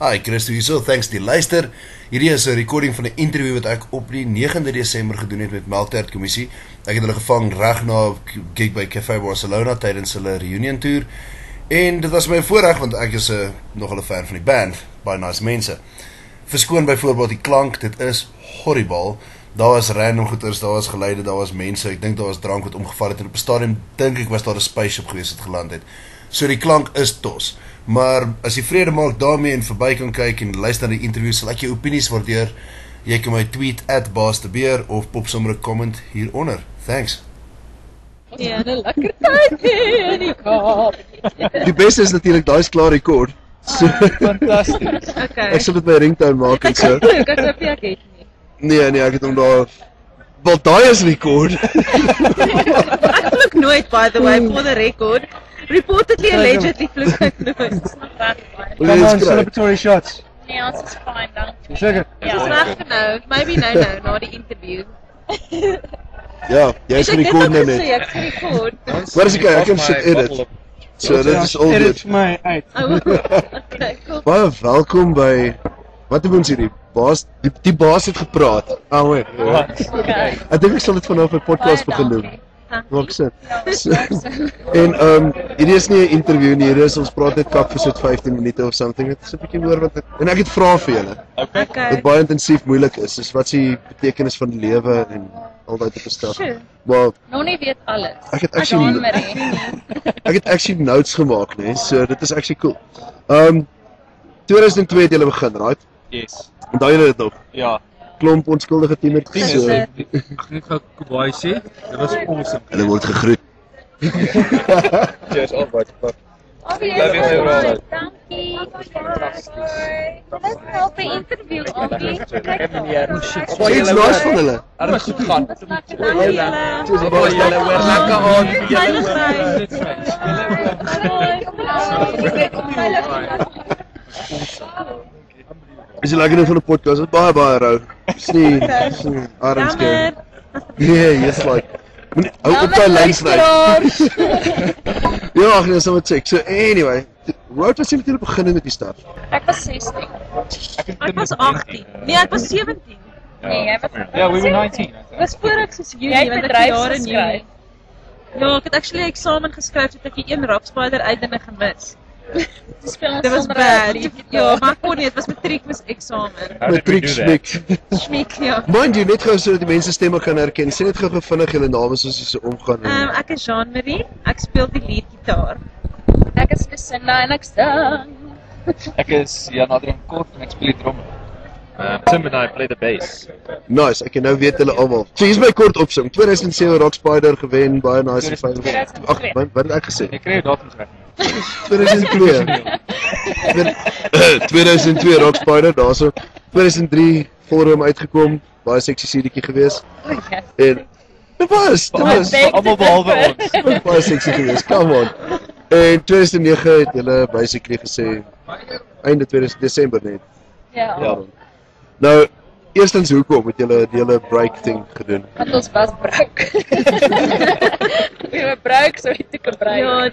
Hi, Christo hierso, thanks die luister. Hierdie is 'n recording van 'n interview wat ek op die 9de Desember gedoen het met Melktert Kommissie. Ek het hulle gevang reg na gig by Café Barcelona tydens hulle reunion tour. En dit was my voorreg want ek is nogal 'n fan van die band, baie nice mense. Verskoon byvoorbeeld die klank, dit is horrible. Daar was random goeters, daar was geluide, daar was mense, ek dink daar was drank wat omgeval het en op 'n stadium dink ek was daar 'n spaceship gewees wat geland het. So die klank is tos. Maar as jy vrede maak daarmee en verby kan kyk en luister na die interview, sal ek jou opinies waardeer. Jy kan my tweet @baasdebeer of pop sommer 'n comment hieronder. Thanks. Ja, 'n lekker tyd in die Kaap. Die beste is natuurlik daai's klaar rekord. So, Fantasties. Okay. ek sal dit my ringtone maak en so. Ek hoop jy het nie. Nee, ek het hom daar. Wel daai is rekord. Ek vloek nooit, by the way, for the record. Reportedly, allegedly vloek ek nooit. Come on, celebratory shots. Nee, ons is fine, dankie. Seker. Dis reg vir nou. Maybe nou na die interview. Ja, jy is gerekord nou net. Ek sê rekord. Waar is ek kan shit edit. So dit is al Edit goed. vir my uit. Okay, cool. Baie welkom by wat doen ons hierdie? Baas, die baas het gepraat. Wait. Okay. Ek dink ek sal dit vanaf 'n podcast begin doen. Maak sin. En hierdie is nie 'n interview nie, hierdie is ons praat net kak vir so 15 minute of something. Dit is 'n bietjie hoor wat en ek het vrae vir julle. Okay. Wat baie intensief moeilik is. Soos wat is die betekenis van die lewe en al daai tipe stuff. Sure. Maar Nog nie weet alles. ek het Jean actually Marie. ek het actually notes gemaak, nee. So dit is actually cool. 2002 het julle begin, right? Yes. Onthou julle dit nog? Ja. Klomp onskuldige tienertjies. So, Ek net gou Kubai sê, dit was awesome. hulle word gegroet. Cheers op wat. Obviously, dankie. Let's help the interview, Obie. Iets nice van hulle. Alles goed gaan. Cheers, baas. Lekker aan. Is jy lekker van 'n podcast? Dit is baie rou. Sien, arms game. Nee, jy's like hou op daai lyn sny. Ja, ek net sommer check. So anyway, hoe oud was jy toe jy begin met die stuff? Ek was 16. Ek was 18. Nee, ek was 17. Nee, jy was Ja, we were 19. Ek was voor ek soos Jy Junie, het want ek bedryf jare nie. geskryf. Ja, ek het actually 'n eksamen geskryf het ek die een Rock Spider uitdinge gemis. Dis speel ons Dit was sonder bad. 'n brief. Ja, maar ek kon nie, dit was matriek eksamen. Matriek smik. Schmiek, ja. Mind you, net gou sodat die mense stemme kan herken. Sê net gou vinnig julle name soos jy so omgaan. Ek is Jean Marie. Ek speel die lead gitaar. Ek is Lucinda en ek sing. Ek is Jan Adrian Kort en ek speel die drum. Tim and I play the bass. Nice, ek kan nou weet hulle almal. So hier's my kort opsom. 2007 Rock Spider gewen, baie nice en fyn. Ag, wat het ek gesê? Ek kry datum reg. 2002. 2002 Rock Spider, daarso. 2003 Forum uitgekom, baie seksie CD-tjie gewees. En dit was Almal behalwe ons. baie seksie gewees. Come on. En 2009 het hulle basically gesê einde 2000 Desember net. Ja. Nou, eerstens hoekom het julle die hele break thing gedoen? Want ons was brak. We were broke, so we took a break. Ja,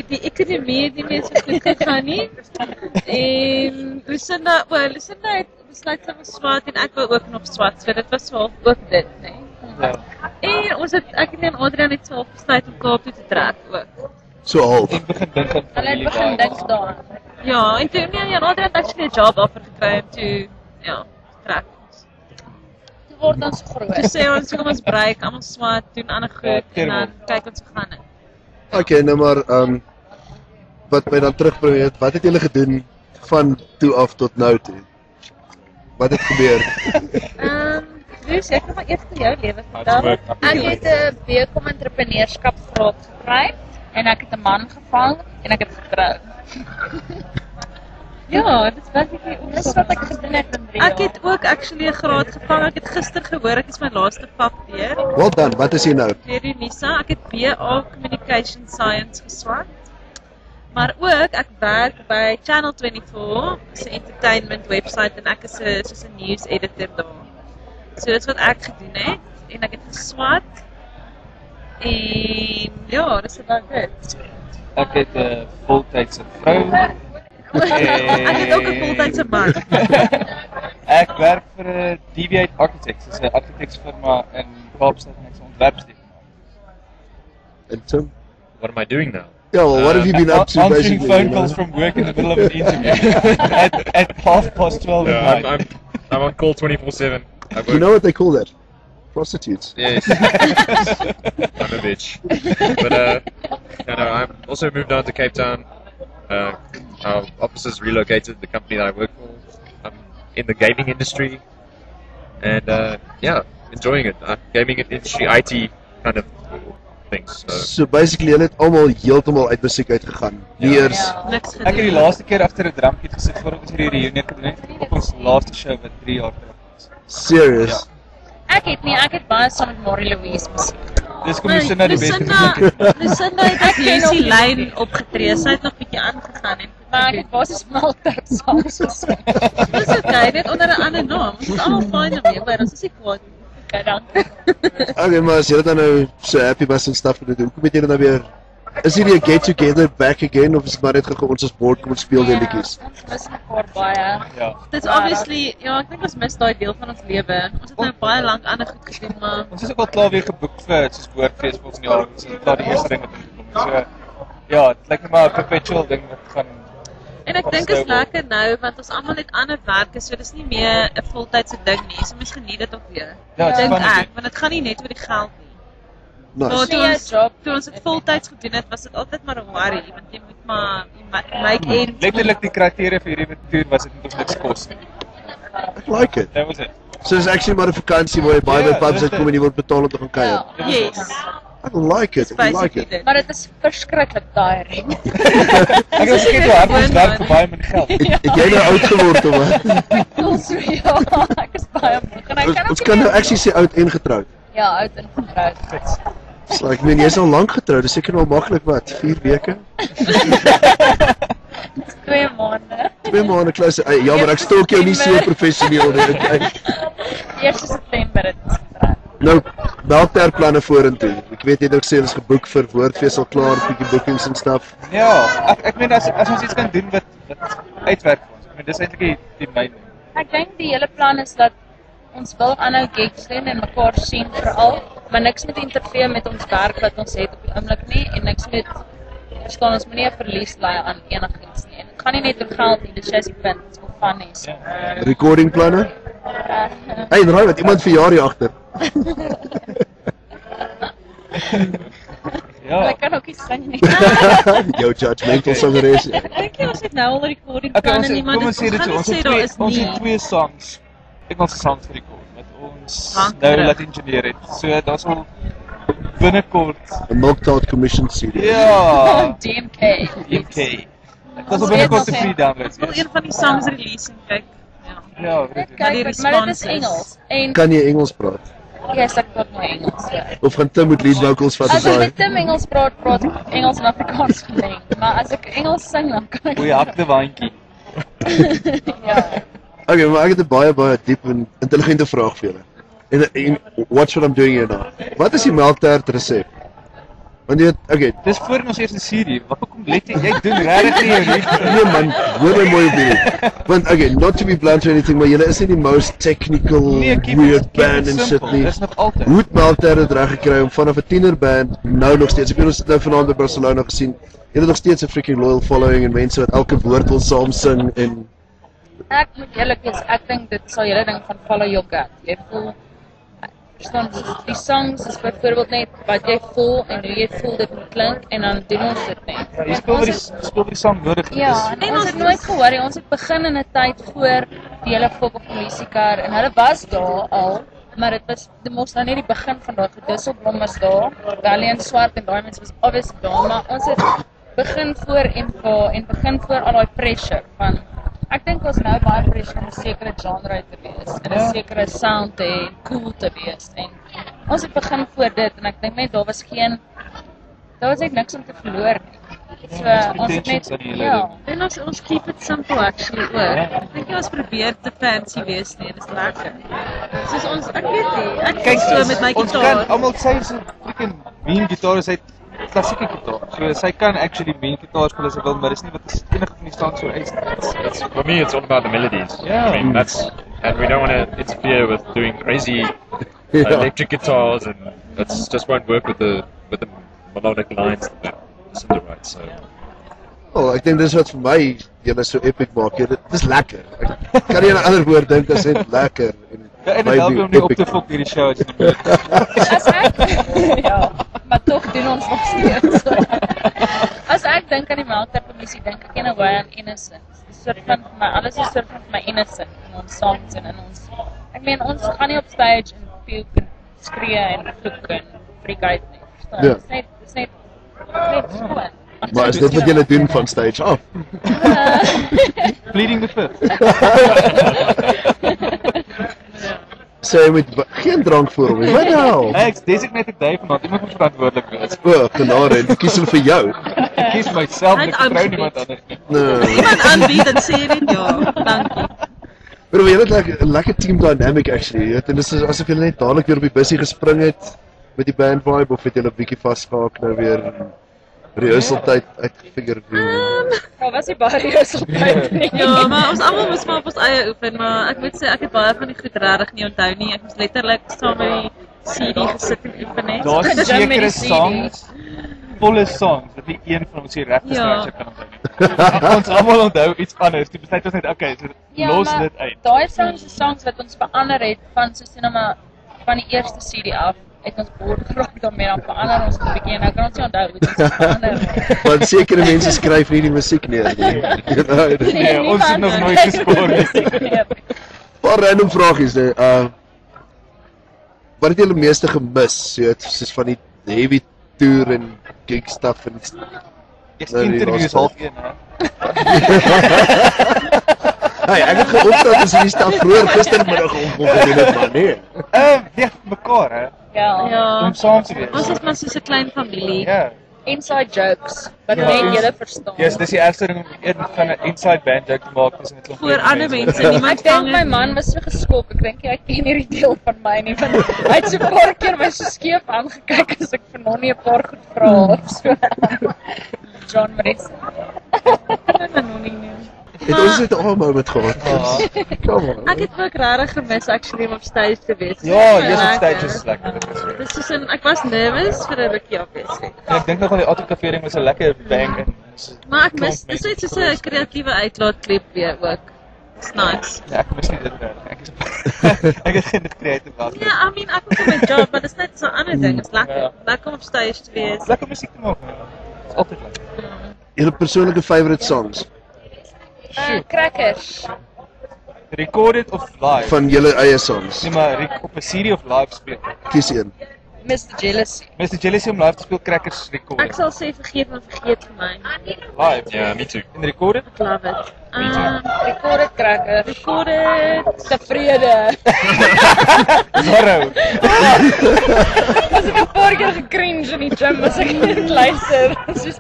die ekonomie het nie meer so goed gegaan nie. En Lucinda het besluit sy was swart en ek wou ook nog swart, so dit was half ook dit, né? En ons het ek en Adrian het self besluit om Kaap toe te trek ook. So half. Ek begin dink aan Hulle het begin dink daaraan. Ja, en toe Adrian het actually 'n job offer gekry om toe trek. Toe word ons Toe groot. sê ons kom ons break, almal swart, doen ander goed en dan kyk ons hoe gaan dit. Okay, nou maar wat my dan terugbring het, wat het julle gedoen van toe af tot nou toe? Wat het gebeur? Dus ek kan maar eers vir jou lewe vertel. Ek het 'n BCom entrepreneurskap graad gekry en ek het 'n man gevang en ek het getrou. Ja, dit is basically Dis wat ek gedoen het in 3 jaar. Ek het ook actually 'n graad gevang. Ek het gister gehoor ek is my laaste vak weer. Wel dan, wat is jy nou? Deur Unisa. Ek het BA Communication Science geswat. Maar ook ek werk by Channel 24, 'n entertainment website en ek is soos 'n news editor daar. So dit is wat ek gedoen het en ek het geswat. En ja, dis about dit. Ek het 'n voltydse vrou. Ek het ook 'n voltydse man. Ek werk vir DB8 Architects, dis 'n argitekfirma in Kaapstad en ek is ontwerpsteek. And Tim? What am I doing now? Yeah, well, what have you been up to Answering basically? phone calls from work in the middle of an interview at 12:30 at night. I'm on call 24/7. Do you know what they call that? Prostitutes. Yes. I'm a bitch. But I've also moved down to Cape Town. Our offices relocated the company that I work for. I'm in the gaming industry, and enjoying it. Gaming industry, IT kind of things. So basically, hulle het almal heeltemal uit musiek uitgegaan. Nie eers Niks Ek het die gedoen. laaste keer agter 'n drumkit gesit voordat ons hierdie reunion gedoen het op ons laaste show wat 3 jaar terug was. serious. Ek het baie saam met Marie Louise musiek. Dis kom Lucinda die beste Lucinda het as ken Lucy hom. Lyn opgetree. Sy het nog bietjie aangegaan en Maar ek het basies Malter saam gesing. Dis okay, net onder 'n ander naam. Ons is almal fyn daarmee, maar ons is nie kwaad nie. Okay, dankie. Okay, maar as jy dan nou so happy was en stuff gedoen, hoekom het jy dan nou weer is hierdie 'n get together back again of is dit maar net gegaan ons as board kom speel weer liedjies? Ons mis mekaar baie. Ja. Dit is obviously, ja, ek dink ons mis daai deel van ons lewe. Ons het nou baie lank ander goed gedoen, maar Ons is ook al klaar weer geboek vir soos woordfees volgende jaar. Ons is klaar die eerste ding wat ingekom. So ja, dit lyk net maar 'n perpetual ding wat gaan. en ek dink is lekker nou want ons almal het ander werke, so dis nie meer 'n voltydse ding nie. So mens geniet dit ook weer. Ja, Dink spannend, ek, hè? want dit gaan nie net oor die geld nie. Nice. Maar Nie jou job. toe ons dit voltyds gedoen het, was dit altyd maar 'n worry, want jy moet maar make ends. Letterlik die kriteria vir hierdie avontuur was dit moet ons niks kos nie. Ek like it. That was it. So is actually maar 'n vakansie waar jy baie by pubs uitkom en jy word betaal om te gaan kuier. Ja. Yes. Ek like it. Ek like Basically it. dit. Maar dit is verskriklik tiring. Ek het gesê hoe hard ons werk vir baie min geld. Het jy nou oud geword of wat? Ons ja, ek is baie moeg. En ek Ons kan nou actually sê oud en getroud. Ja, oud en getroud. So ek meen jy's al lank getroud, dis seker nou maklik wat 4 weke. 2 maande. 2 maande close. Ja, maar ek stalk jou nie so professioneel nie. Okay. 1 September het ons getroud. Nou, Malter planne vorentoe. Ek weet jy het ook sê ons geboek vir woordfees al klaar, bietjie bookings en stuff. Ja, ek meen as ons iets kan doen wat uitwerk vir ons. Ek meen dis eintlik die main ding. Ek dink die hele plan is dat ons wil aanhou gigs doen en mekaar sien veral, maar niks moet interfereer met ons werk wat ons het op die oomblik nie en niks moet verstaan ons moenie 'n verlies lei aan enigiets nie. En dit gaan nie net oor geld nie, dis just die punt, dit is wel fun nie. So. Recording planne? Hey, raai wat iemand verjaar hier agter. Ja. Ek kan ook nie sing nie. Jou judgmental sangeres. Ek dink nie ons het nou al 'n recording Okay, planne nie, maar kom ons sê dit so, ons het twee songs. Engelse songs gerekord wat ons nou laat engineer het. So daar's al binnekort. 'n Milktart Commission CD. Ja, DMK. DMK. Daar's al binnekort 'n free download. Ek wil een van die songs release en kyk. Ja. Ja, weet jy. Maar die Kyk, maar dit is responses. Engels. En Kan jy Engels praat? yes, ek praat mooi Engels. Ja. Of gaan Tim met lead vocals vat As as ek hy? met Tim Engels praat ek Engels en Afrikaans gemeng. Maar as ek Engels sing dan kan ek. Goeie hakte waantjie. Ja. Okay, maar ek het 'n baie diep en intelligente vraag vir julle. En watch what I'm doing here now. Wat is die melktert resep? Want jy weet, okay, Dis voor in ons eerste serie. Wat kom let jy doen regtig nie hier. nee man, hoor my mooi op hier. Want okay, not to be blunt or anything, maar julle is nie die most technical, weird band and shit nie. Dis nog altyd. Hoe het Melktert dit reg gekry om vanaf 'n tienerband nou nog steeds, ek weet ons het nou vanaand by Barcelona gesien, julle het nog steeds 'n freaking loyal following en mense wat elke woord wil saam sing en Ek moet eerlik wees, ek dink dit sal julle ding van follow your gut. Jy voel verstaan die songs is byvoorbeeld net wat jy voel en hoe jy voel dit moet klink en dan doen ons dit net. Jy speel die song nodig. Ja, en ons het nooit gehoor nie. Ons het begin in 'n tyd voor die hele fok of musiekar en hulle was daar al, maar dit was die mos nou net die begin van daai Gedusselblom was daar. Valiant Swart en daai mense was obviously daar, maar ons het begin voor MK en begin voor al daai pressure van ek dink ons nou baie pressure om 'n sekere genre te wees en 'n sekere sound te hê, cool te wees en ons het begin voor dit en ek dink net daar was net niks om te verloor nie. So ons het net ja, En ons keep it simple actually ook. Ek dink ons probeer te fancy wees nie, dis lekker. Soos ons, ek weet nie, ek kyk so met my Ons gitaar. kan almal sê so freaking mean gitaar is hy klassieke gitaar. So sy kan actually main gitaar speel as sy wil, maar dis nie wat is enige van die songs so uit. For me, it's all about the melodies. Yeah. I mean, and we don't want to interfere with doing crazy electric guitars, and that's just won't work with the melodic lines that listen to right. So. Oh, ek dink dis wat vir my julle so epic maak. Dit is lekker. Ek kan nie 'n ander woord dink as net lekker en dit help om nie op te fok hierdie show as jy nie As ek ja, maar tog doen ons nog steeds. As ek dink aan die Melktertkommissie, dink ek in 'n way aan innocence. Dis soort van my alles is soort van my innocent in ons songs en in ons. Ek meen ons gaan nie op stage en puke en skree en vloek en freak out nie. Ja. Dis net skoon. Maar is dit wat julle doen van stage af? Pleading the fifth. So jy moet geen drank voor hom nie. Wat nou? Ek's designated day vanaand. Iemand moet verantwoordelik wees. O, genade, ek kies hulle vir jou. Ek kies myself, ek vertrou niemand anders nie. Nee. Iemand aanbied en sê net ja, dankie. Maar jy het like 'n lekker team dynamic actually. Jy weet, en dis asof julle net dadelik weer op die bussie gespring het met die band vibe of het julle 'n bietjie vasgehake nou weer rehearsal tyd uitgefigure. Daar was nie baie rehearsal tyd nie. Ja, maar ons almal moes maar op ons eie oefen, maar ek moet sê ek het baie van die goed regtig nie onthou nie. Ek moes letterlik saam met die CD gesit en oefen het. Daar's sekere songs, volle songs wat nie een van ons die regte structure kan onthou nie. Ons almal onthou iets anders. Die besluit was net okay, so los dit uit. Daai songs wat ons verander het van soos net maar van die eerste CD af. Het ons bord geraak daarmee dan verander ons 'n bietjie en nou kan ons nie onthou hoe dit verander. Want sekere mense skryf nie die musiek neer nie. Nee, ons het nog nooit gespoor nie. Paar random vragies nee. Wat het julle meeste gemis? Jy weet, soos van die heavy tour en gig stuff en Ek interviews half 1 hè. Hey, ek het geopstaan as hierdie stap vroeër gistermiddag gedoen het maar nee. Ja, mekaar hè. Ja. Om saam te wees. Ons is maar soos 'n klein familie. Ja. Inside jokes wat net julle verstaan. Ja, dis die ergste ding om een van 'n inside band joke te maak tussen 'n klomp Voor ander mense, niemand Ek dink my man was so geskok. Ek dink hy ken hierdie deel van my nie. Want hy het so 'n paar keer my so skeef aangekyk as ek vir Nonnie 'n paar goed vra of so. John Maris. Het ons het almal met gehad. Kom aan. Ek het ook regtig gemis actually om op stage te wees. Ja, jy's op stage is lekker. Dis soos ek was nervous vir 'n rukkie obviously. Ja, ek dink nog aan die Autocafé ding was 'n lekker bang en Maar ek mis dis net soos 'n kreatiewe uitlaatklep weer ook. It's nice. Ja, ek mis nie dit regtig. Ek het geen creative was. Ja, I mean ek het my job, maar dis net so 'n ander ding. Dit's lekker. Lekker om op stage te wees. Lekker musiek te maak. Dis altyd lekker. Julle persoonlike favourite songs Crackers. Recorded of live? van julle eie songs. Nee, maar op 'n CD of live speel. Kies een. Mr. Jealousy. Mr. Jealousy om live te speel Crackers Ek recorded. sal sê vergeet vir my. Live. Yeah, me too. En recorded? I love it. Recorded Crackers. Recorded. Tevrede. Horror. As ek 'n paar keer gecringe in die gym as ek net luister. Soos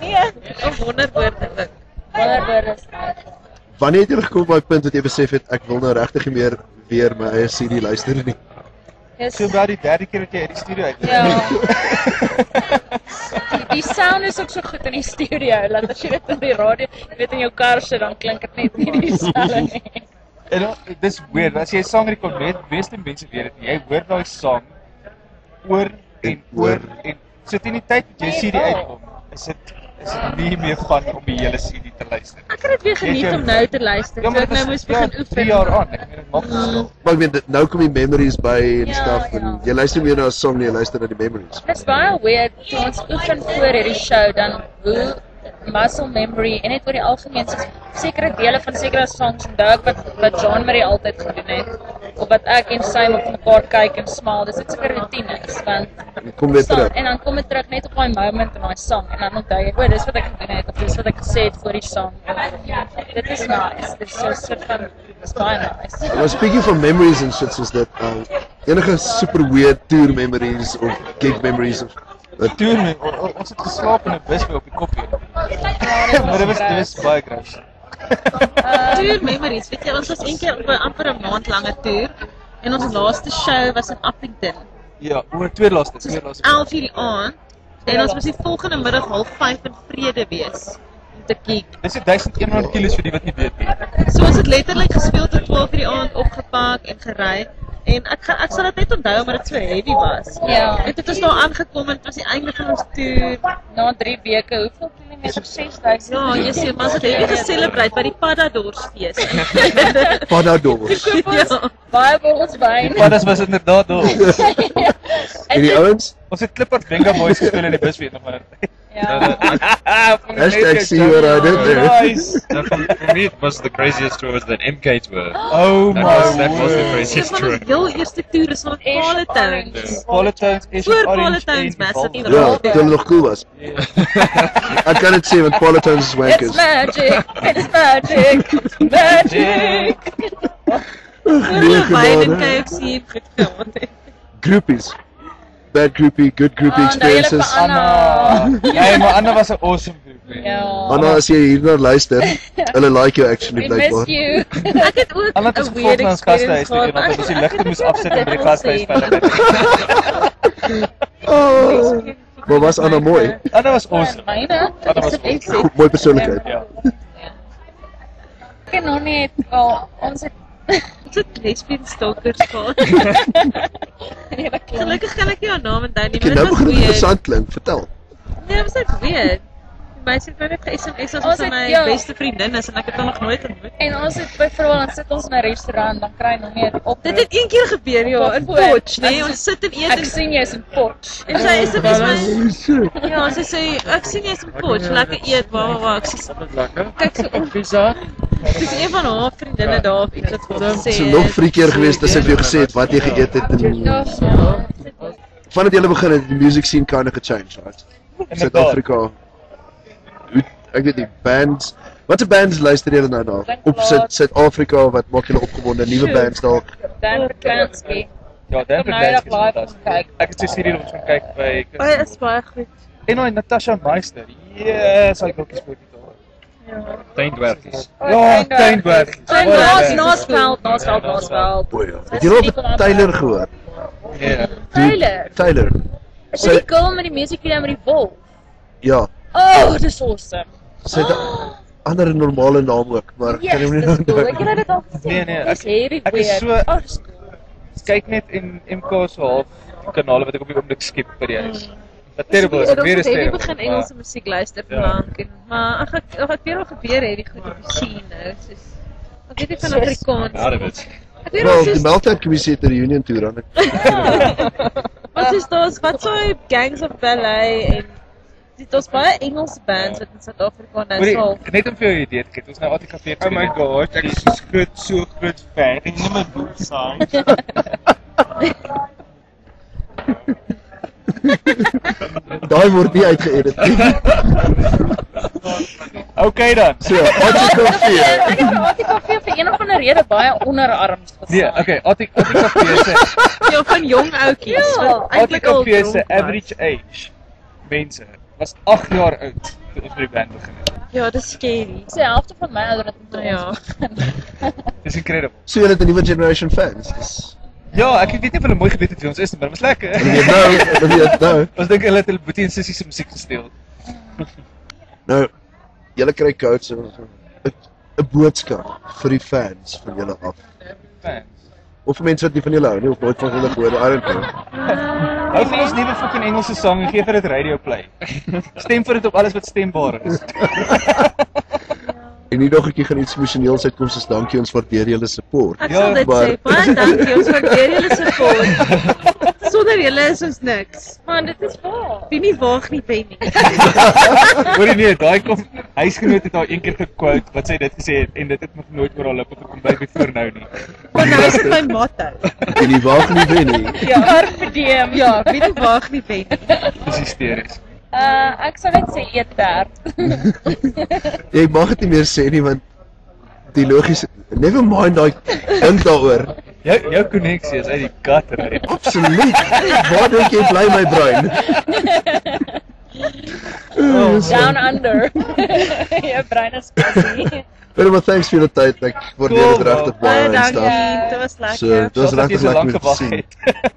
nee. Wonderwoorde. Wonderwoorde. Wanneer het jy gekom by 'n punt dat jy besef het ek wil nou regtig nie meer weer my eie CD luister nie? Yes. So about die derde keer wat jy uit die studio uit. Ja. Die sound is ook so goed in die studio. Laat as jy dit in die radio, jy weet in jou kar sit, dan klink dit net nie dieselfde nie. En dis weird, as jy 'n song rekord, meeste mense weet dit nie. Jy hoor daai song oor en oor en sit in die tyd wat jy CD uitkom, is dit nie meer van om die hele CD te luister. Ek het dit weer geniet om nou te luister. Ja, So ek nou moes begin 3 oefen. jaar aan. Ek meen dit maak verskil. Maar ek weet nou kom die memories by en Ja, stuff ja. en jy luister meer na 'n song nie, jy luister na die memories. Dit is baie weird toe ons oefen voor hierdie show dan hoe muscle memory en net oor die algemeen soos sekere dele van sekere songs onthou ek wat John Marie altyd gedoen het of wat ek en Sam op mekaar kyk en smaal. Dis net seker rutines want Kom weer terug. en dan kom dit terug net op daai moment in daai song en dan onthou jy, o, dis wat ek gedoen het of dis wat ek gesê het voor die song. Dit is nice. Dit is so soort van dis baie nice. Maar speaking from memories and shit soos dit, enige super weird tour memories of gig memories of Toe ons het geslaap in 'n bus op die koffie. Maar dit was baie gross. Tour memories. Weet jy, ons was eendag op 'n amper 'n maand lange toer en ons laaste show was in Appington. Ja, oor tweede laaste. 11:00 die aand En ons moes die volgende middag 4:30 in Vrede wees om te kyk. Dis 1100 kilos vir die wat nie weet nie. So ons het letterlik gespeel tot 12 uur die aand, opgepak en gery. En ek sal dit net onthou omdat dit so heavy was. Ja. En dit is daar aangekom en dit was die einde van ons toer. Na 3 weke, hoeveel kilometer? 6000. Ja, jy sê maar ons het heavy geselebreit by die Paddadorsfees. Padadors. Ja. Baie bottels wyn. Paddas was inderdaad daar. En die ouens? Ons het Klippert Venga Boys gespeel in die bus weet nog maar. Ja. Hashtag see what I did there. Nice. For me, it was the craziest tour was that MK tour. Oh That was the Dit craziest was tour. ons heel eerste toer, is van Palatowns. Ja. Palatowns is Voor Orange Palatowns, en massive die event. Ja, toen het nog cool was. Ek kan het sê, want Palatowns is It's wankers. magic. It's magic. It's magic. Voor wyn en KFC en goed gehad het. Groupies. Bad groupie, good groupie Oh, nou, julle experiences. vir Anna. Nee, maar Anna was 'n awesome groep. Ja. Anna, as jy hierna luister, hulle like jou actually We miss blykbaar. you. Ek het ook Anna het ons 'n gevolg weird na ons gastehuis toe, experience want ons die ligte moes afsit en by die Dit gastehuis wil sê verder. Oh, maar was Anna mooi? Anna was awesome. Myne. Anna was Ek awesome. sê Mooi persoonlikheid. Ja. Ek nog net wel ons het ons het lesbian stalkers gehad. hele klomp. Gelukkig kan ek nie haar naam onthou nie, Ek nou maar dit was begin het weird. interessant klink, vertel. Nee, dit was net weird. Die meisie het my net ge-SMS as Ons ons het- my ja. beste vriendin is en ek het haar nog nooit ontmoet. En ons het byvoorbeeld dan sit ons in 'n restaurant, dan kry nog net op. Dit het een keer gebeur, ja, in Potch, nee, ons sit en eet Ek en sien jy's in Potch. en sy SMS my ja, sy sê ek sien jy's in Potch, lekker eet, waar ek sê kyk so op. Dis een van haar vriendinne daar of iets wat vir ons sê. So nog freakier geweest as ek vir jou gesê het wat jy geëet het en Ja. vandat jy begin het die music scene kind of gechange, right? Suid-Afrika. Hoe- Ek weet nie, bands. Watse bands luister julle nou na? Op Suid-Afrika, wat maak julle opgewonde? Nuwe bands dalk? Dan Verklansky. Ja, dan Kom nou dat live kyk. Ek het sy serie ons gaan kyk by Hy is baie goed. En nou Natasha Meister. Yes, hy kokkies voor die daar. Tuindwerkies. Ja, tuindwerk. Naasveld. O ja. Het julle op Tyler gehoor? Ja. Tyler. Sy Sy girl met die musiekvideo met die wolf. ja, Oh, dit is awesome. sy het 'n ander normale naam ook, maar ek kan Yes, hom nie dis cool. Ek onthou. het dit al gesien. Nee, Dis hierdie ek is weird. so- Oh, dis cool. Kyk net en MK se half kanale wat ek op die oomblik skep by die huis. Dat terrible is, Ons weer is het terrible. begin Engelse musiek luister Ja. verlang en maar ag ek weet al gebeur het die goed op die scene nou, soos ek weet nie van Soos- Afrikaans. Out of it. Ek weet Wel, al die soos Meltdown Commissie het 'n reunion tour aan. wat is daar's wat so Gangs of Ballet en dit is baie Engelse bands wat in Suid-Afrika nou sal. Hoorie, net om vir jou 'n idee te gee, ons nou ATKV. Oh my god, ek is so groot fan. Ek neem 'n boek saam. Daai word nie uitgeëdit nie. Okay dan. So, ATKV. Ek het vir ATKV vir een of ander rede baie onderarms gesien. Nee, okay, ATKV se Ja, van jong ouetjies. Ja, wat eintlik al ATKV se dronk was. average age mense was 8 jaar oud toe ons by die band begin het. Ja, dis scary. Dis die helfte van my ouder het toe Ja. ons begin. Dis incredible. So julle het 'n nuwe generation fans. Dis Ja, ek weet nie of hulle mooi geweet het wie ons is nie, maar dit was lekker. jy weet nou. Ons dink hulle het hulle boetie en sussie se musiek gesteel. Nou, julle kry codes en 'n boodskap vir die fans van julle af. Fans. Of vir mense wat nie van julle hou nie of nooit van julle gehoor het, I don't know. Hou vir ons nuwe fucking Engelse sang en gee vir dit radio play. Stem vir dit op alles wat stembaar is. En nie nog 'n keer gaan iets emosioneels uitkom soos dankie, ons waardeer julle support. Ek Ja, sal dit maar- sê. Baie dankie. Ons waardeer julle support. Sonder julle is ons niks. Man, dit is waar. Wie nie waag nie wen nie. Hoorie nee, daai kom huisgenoot het haar een keer gequote wat sy dit gesê het en dit het nog nooit oor haar lippe gekom by voor nou nie. Want nou is dit my motto. En die waag nie wen nie. Ja, Carpe diem. ja, wie nie waag nie wen nie. Dis hysteries. Ek sal net sê eet perd. Jy mag dit nie meer sê nie want die logiese never mind daai dink daaroor. Jou koneksie is uit die gutter uit. Absoluut. Waar dink jy bly my brein? Down under. Jou brein is busy. Maar thanks vir julle tyd. Ek waardeer Cool, dit regtig Baie baie en dankie. stuff. Dit was So, lekker. dit was Sorry dat jy regtig so lekker lank om te gewag sien. het.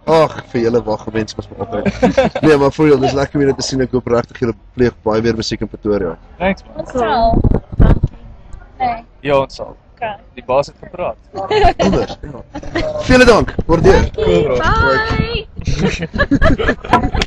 Ag, vir julle wag mense mos maar altyd. Nee, maar vir julle, dis lekker om julle te sien. Ek hoop regtig julle pleeg baie weer musiek in Pretoria. Thanks man. Ons sal. Nee. Ja, ons sal. Okay. Die baas het gepraat. Anders. Ja. Vele dank. Waardeer. Cool bro. Bye.